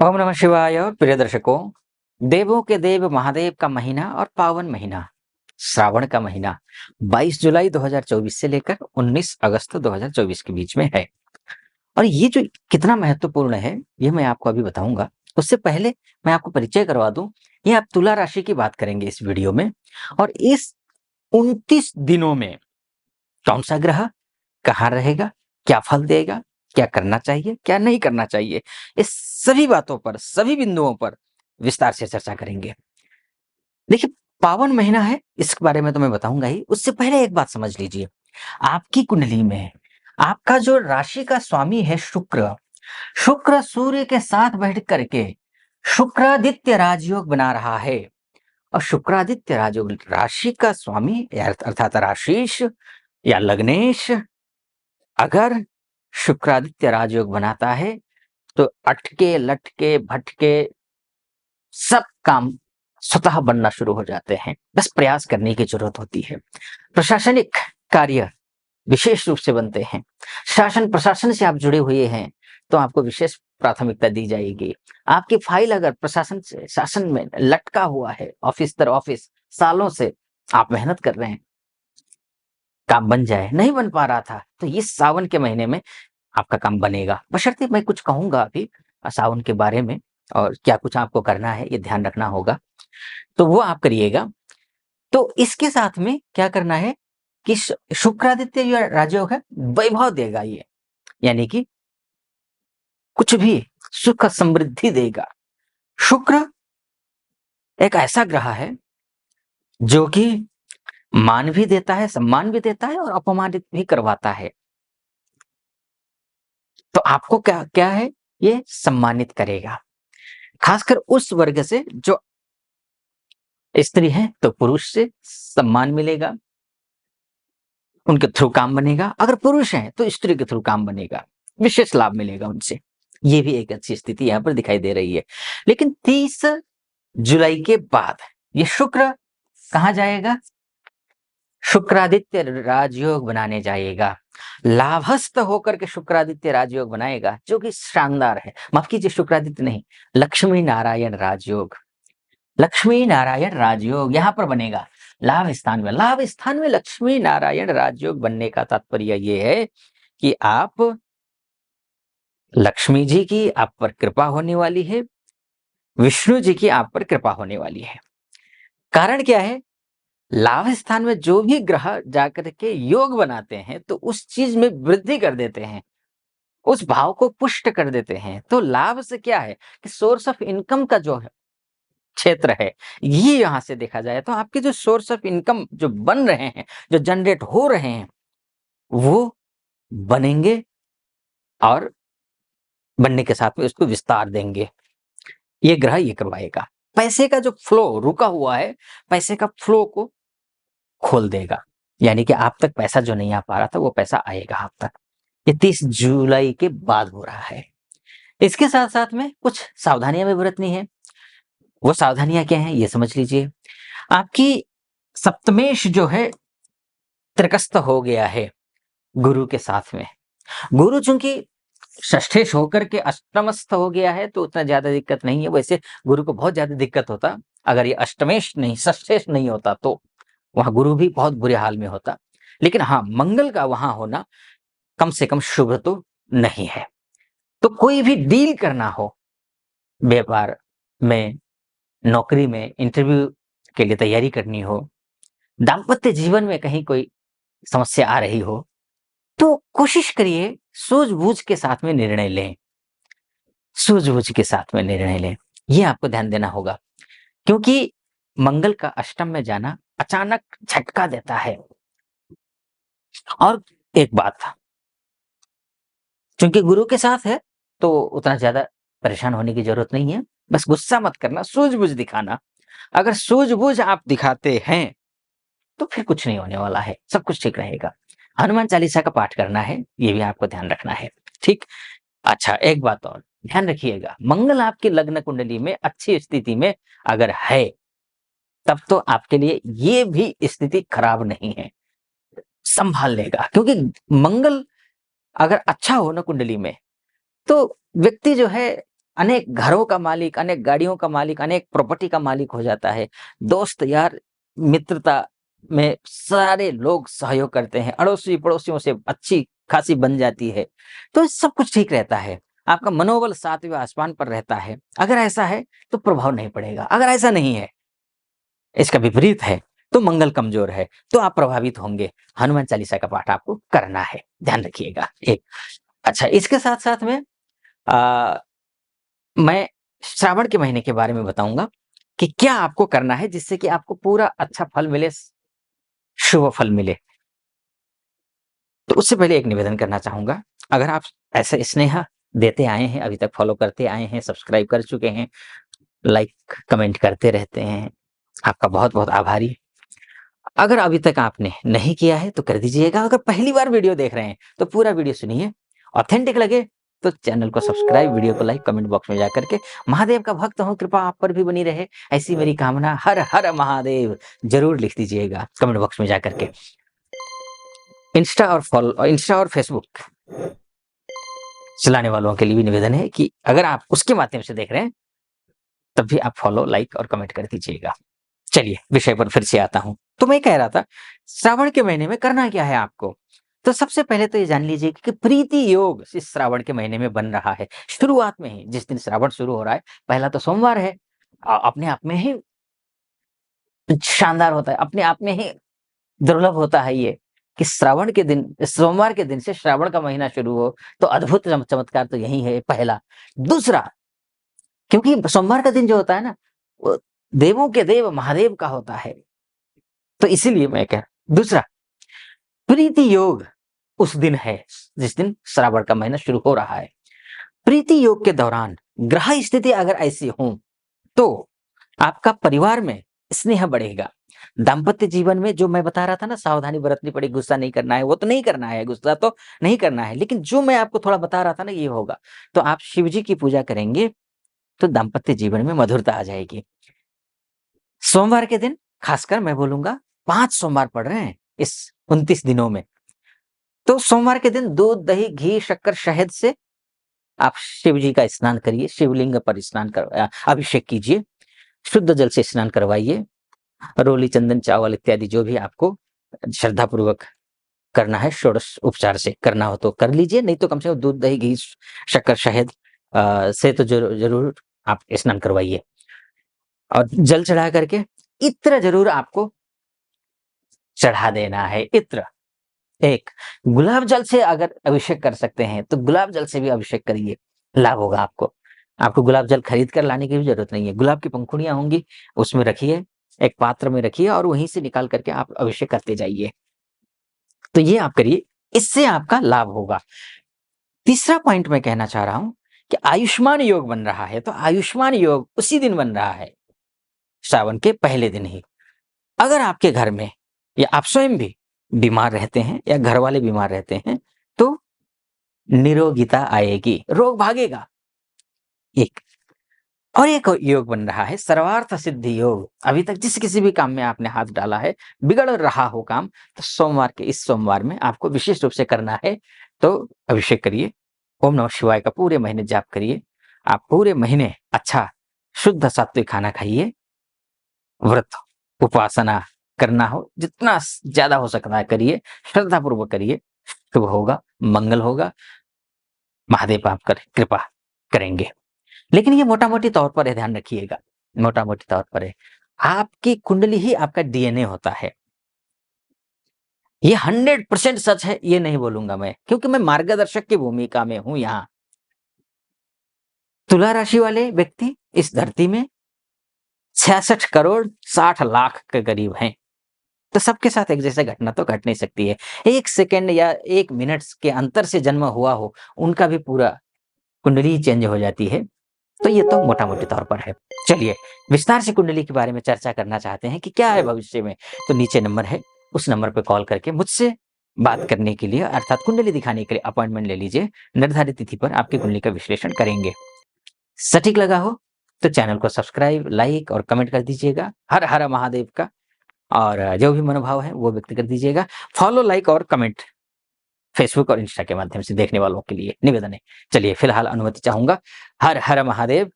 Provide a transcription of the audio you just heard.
ओम नमः शिवाय। प्रिय दर्शकों, देवों के देव महादेव का महीना और पावन महीना श्रावण का महीना 22 जुलाई 2024 से लेकर 19 अगस्त 2024 के बीच में है। और ये जो कितना महत्वपूर्ण है, ये मैं आपको अभी बताऊंगा। उससे पहले मैं आपको परिचय करवा दूं। ये आप तुला राशि की बात करेंगे इस वीडियो में। और इस 29 दिनों में कौन सा ग्रह कहाँ रहेगा, क्या फल देगा, क्या करना चाहिए, क्या नहीं करना चाहिए, इस सभी बातों पर, सभी बिंदुओं पर विस्तार से चर्चा करेंगे। देखिए, पावन महीना है, इस बारे में तो मैं बताऊंगा ही। उससे पहले एक बात समझ लीजिए। आपकी कुंडली में आपका जो राशि का स्वामी है शुक्र, शुक्र सूर्य के साथ बैठ करके शुक्रादित्य राजयोग बना रहा है। और शुक्रादित्य राजयोग राशि का स्वामी अर्थात राशिश या लग्नेश अगर शुक्रादित्य राजयोग बनाता है तो अटके लटके भटके सब काम स्वतः बनना शुरू हो जाते हैं। बस प्रयास करने की जरूरत होती है। प्रशासनिक कार्य विशेष रूप से बनते हैं। शासन प्रशासन से आप जुड़े हुए हैं तो आपको विशेष प्राथमिकता दी जाएगी। आपकी फाइल अगर प्रशासन से शासन में लटका हुआ है, ऑफिस दर ऑफिस सालों से आप मेहनत कर रहे हैं, काम बन जाए, नहीं बन पा रहा था, तो इस सावन के महीने में आपका काम बनेगा। बशर्ते मैं कुछ कहूंगा अभी सावन के बारे में और क्या कुछ आपको करना है, ये ध्यान रखना होगा, तो वो आप करिएगा। तो इसके साथ में क्या करना है कि शुक्रादित्य जो राजयोग है वैभव देगा ये, यानी कि कुछ भी सुख समृद्धि देगा। शुक्र एक ऐसा ग्रह है जो कि मान भी देता है, सम्मान भी देता है और अपमानित भी करवाता है। तो आपको क्या क्या है, ये सम्मानित करेगा, खासकर उस वर्ग से जो स्त्री है तो पुरुष से सम्मान मिलेगा, उनके थ्रू काम बनेगा। अगर पुरुष हैं तो स्त्री के थ्रू काम बनेगा, विशेष लाभ मिलेगा उनसे। ये भी एक अच्छी स्थिति यहाँ पर दिखाई दे रही है। लेकिन 30 जुलाई के बाद ये शुक्र कहाँ जाएगा? शुक्रादित्य राजयोग बनाने जाएगा। लाभस्थ होकर के शुक्रादित्य राजयोग बनाएगा, जो कि शानदार है। माफ कीजिए, शुक्रादित्य नहीं, लक्ष्मी नारायण राजयोग। लक्ष्मी नारायण राजयोग यहां पर बनेगा लाभ स्थान में। लाभ स्थान में लक्ष्मी नारायण राजयोग बनने का तात्पर्य यह है कि आप लक्ष्मी जी की आप पर कृपा होने वाली है, विष्णु जी की आप पर कृपा होने वाली है। कारण क्या है? लाभ स्थान में जो भी ग्रह जाकर के योग बनाते हैं तो उस चीज में वृद्धि कर देते हैं, उस भाव को पुष्ट कर देते हैं। तो लाभ से क्या है कि सोर्स ऑफ इनकम का जो है क्षेत्र है, ये यहां से देखा जाए तो आपके जो सोर्स ऑफ इनकम जो बन रहे हैं, जो जनरेट हो रहे हैं, वो बनेंगे और बनने के साथ में उसको विस्तार देंगे। ये ग्रह ये करवाएगा। पैसे का जो फ्लो रुका हुआ है, पैसे का फ्लो को खोल देगा, यानी कि आप तक पैसा जो नहीं आ पा रहा था वो पैसा आएगा आप तक। ये 30 जुलाई के बाद हो रहा है। इसके साथ साथ में कुछ सावधानियां भी बरतनी है। वो सावधानियां क्या हैं ये समझ लीजिए। आपकी सप्तमेश जो है त्रिकस्थ हो गया है गुरु के साथ में। गुरु चूंकि षष्ठेश होकर के अष्टमस्थ हो गया है तो उतना ज्यादा दिक्कत नहीं है। वैसे गुरु को बहुत ज्यादा दिक्कत होता अगर ये अष्टमेश नहीं षष्ठेश नहीं होता, तो वहां गुरु भी बहुत बुरे हाल में होता। लेकिन हाँ, मंगल का वहां होना कम से कम शुभ तो नहीं है। तो कोई भी डील करना हो, व्यापार में, नौकरी में, इंटरव्यू के लिए तैयारी करनी हो, दाम्पत्य जीवन में कहीं कोई समस्या आ रही हो, तो कोशिश करिए सूझबूझ के साथ में निर्णय लें। सूझबूझ के साथ में निर्णय लें, ये आपको ध्यान देना होगा। क्योंकि मंगल का अष्टम में जाना अचानक झटका देता है। और एक बात था, क्योंकि गुरु के साथ है तो उतना ज्यादा परेशान होने की जरूरत नहीं है। बस गुस्सा मत करना, सूझबूझ दिखाना। अगर सूझबूझ आप दिखाते हैं तो फिर कुछ नहीं होने वाला है, सब कुछ ठीक रहेगा। हनुमान चालीसा का पाठ करना है, ये भी आपको ध्यान रखना है। ठीक। अच्छा, एक बात और ध्यान रखिएगा, मंगल आपकी लग्न कुंडली में अच्छी स्थिति में अगर है तब तो आपके लिए ये भी स्थिति खराब नहीं है, संभाल लेगा। क्योंकि मंगल अगर अच्छा हो ना कुंडली में तो व्यक्ति जो है अनेक घरों का मालिक, अनेक गाड़ियों का मालिक, अनेक प्रॉपर्टी का मालिक हो जाता है। दोस्त यार, मित्रता में सारे लोग सहयोग करते हैं, अड़ोसी-पड़ोसियों से अच्छी खासी बन जाती है। तो सब कुछ ठीक रहता है, आपका मनोबल 7वें आसमान पर रहता है। अगर ऐसा है तो प्रभाव नहीं पड़ेगा, अगर ऐसा नहीं है, इसका विपरीत है, तो मंगल कमज़ोर है, तो आप प्रभावित होंगे। हनुमान चालीसा का पाठ आपको करना है, ध्यान रखिएगा एक। अच्छा, इसके साथ-साथ में अ, मैं श्रावण के महीने के बारे में बताऊँगा कि क्या आपको करना है जिससे कि आपको पूरा अच्छा फल मिले, शुभ फल मिले। तो उससे पहले एक निवेदन करना चाहूँगा, अगर आप ऐसे स्नेह देते आए हैं, अभी तक फॉलो करते आए हैं, सब्सक्राइब कर चुके हैं, लाइक, कमेंट करते रहते हैं, आपका बहुत-बहुत आभारी। अगर अभी तक आपने नहीं किया है तो कर दीजिएगा, अगर पहली बार वीडियो देख रहे हैं तो पूरा वीडियो सुनिए, ऑथेंटिक लगे तो चैनल को सब्सक्राइब, वीडियो को लाइक, कमेंट बॉक्स में जाकर के महादेव का भक्त हूँ, कृपा आप पर भी बनी रहे, ऐसी मेरी कामना, हर हर महादेव ज़रूर लिख दीजिएगा कमेंट बॉक्स में जाकर के। इंस्टा और फेसबुक चलाने वालों के लिए भी निवेदन है कि अगर आप उसके माध्यम से देख रहे हैं, तब भी आप फॉलो, लाइक और कमेंट कर दीजिएगा। चलिए, विषय पर फिर से आता हूँ। तो मैं कह रहा था, श्रावण के महीने में करना क्या है आपको? तो सबसे पहले तो ये जान लीजिए कि प्रीति योग इस श्रावण के महीने में बन रहा है। शुरुआत में ही, जिस दिन श्रावण शुरू हो रहा है, पहला तो सोमवार है। अपने आप में ही शानदार होता है, अपने आप में ही दुर्लभ होता है ये कि श्रावण के दिन, सोमवार के दिन से श्रावण का महीना शुरू हो, तो अद्भुत चमत्कार तो यही है पहला। दूसरा, क्योंकि सोमवार का दिन जो होता है ना, वो देवों के देव महादेव का होता है, तो इसीलिए मैं कह दूसरा, प्रीति योग उस दिन है जिस दिन श्रावण का महीना शुरू हो रहा है। प्रीति योग के दौरान ग्रह स्थिति अगर ऐसी हो, तो आपका परिवार में स्नेह बढ़ेगा। दाम्पत्य जीवन में जो मैं बता रहा था ना, सावधानी बरतनी पड़ेगी, गुस्सा नहीं करना है, वो तो नहीं करना है, गुस्सा तो नहीं करना है, लेकिन जो मैं आपको थोड़ा बता रहा था ना, ये होगा। तो आप शिव जी की पूजा करेंगे, तो दाम्पत्य जीवन में मधुरता आ जाएगी। सोमवार के दिन खासकर मैं बोलूँगा, 5 सोमवार पड़ रहे हैं इस 29 दिनों में। तो सोमवार के दिन दूध, दही, घी, शक्कर, शहद से आप शिव जी का स्नान करिए, शिवलिंग पर अभिषेक कीजिए, शुद्ध जल से स्नान करवाइए। रोली, चंदन, चावल इत्यादि जो भी आपको श्रद्धापूर्वक करना है, षोडश उपचार से करना हो तो कर लीजिए, नहीं तो कम से कम दूध, दही, घी, शक्कर, शहद से तो ज़रूर आप स्नान करवाइए। और जल चढ़ा करके इत्र ज़रूर आपको चढ़ा देना है, इत्र। एक गुलाब जल से अगर अभिषेक कर सकते हैं, तो गुलाब जल से भी अभिषेक करिए, लाभ होगा आपको। आपको गुलाब जल खरीद कर लाने की भी ज़रूरत नहीं है, गुलाब की पंखुड़ियाँ होंगी, उसमें रखिए, एक पात्र में रखिए और वहीं से निकाल करके आप अभिषेक करते जाइए। तो ये आप करिए, इससे आपका लाभ होगा। तीसरा पॉइंट मैं कहना चाह रहा हूँ कि आयुष्मान योग बन रहा है, तो आयुष्मान योग उसी दिन बन रहा है, श्रावण के पहले दिन ही। अगर आपके घर में या आप स्वयं भी बीमार रहते हैं या घर वाले बीमार रहते हैं, तो निरोगिता आएगी, रोग भागेगा। एक और एक योग बन रहा है, सर्वार्थ सिद्धि योग। अभी तक जिस किसी भी काम में आपने हाथ डाला है, बिगड़ रहा हो काम, तो सोमवार के इस सोमवार में आपको विशेष रूप से करना है, तो अभिषेक करिए, ओम नमः शिवाय का पूरे महीने जाप करिए। आप पूरे महीने अच्छा शुद्ध सात्विक खाना खाइए, व्रत, उपासना करना हो, जितना ज़्यादा हो सकता है करिए, श्रद्धापूर्वक करिए, शुभ होगा, मंगल होगा, महादेव आप कर कृपा करेंगे। लेकिन ये मोटा-मोटी तौर पर है, ध्यान रखिएगा, मोटा-मोटी तौर पर है। आपकी कुंडली ही आपका डीएनए होता है। ये 100% सच है, ये नहीं बोलूँगा मैं, क्योंकि मैं मार्गदर्शक की भूमिका में हूँ यहाँ। तुला राशि वाले व्यक्ति इस धरती में 66 करोड़ 60 लाख के करीब हैं। तो सबके साथ एक जैसे घटना तो घट नहीं सकती है। 1 सेकंड या 1 मिनट के अंतर से जन्म हुआ हो, उनका भी पूरा कुंडली चेंज हो जाती है। तो ये तो मोटा-मोटी तौर पर है। चलिए, विस्तार से कुंडली के बारे में चर्चा करना चाहते हैं कि क्या है भविष्य में, तो नीचे नंबर है, उस नंबर पे कॉल करके मुझसे बात करने के लिए, अर्थात कुंडली दिखाने के लिए अपॉइंटमेंट ले लीजिए। निर्धारित तिथि पर आपकी कुंडली का विश्लेषण करेंगे। सटीक लगा हो तो चैनल को सब्सक्राइब, लाइक और कमेंट कर दीजिएगा। हर हर महादेव का, और जो भी मनोभाव है वो व्यक्त कर दीजिएगा। फॉलो, लाइक और कमेंट फेसबुक और इंस्टा के माध्यम से देखने वालों के लिए निवेदन है। चलिए फिलहाल अनुमति चाहूंगा। हर हर महादेव।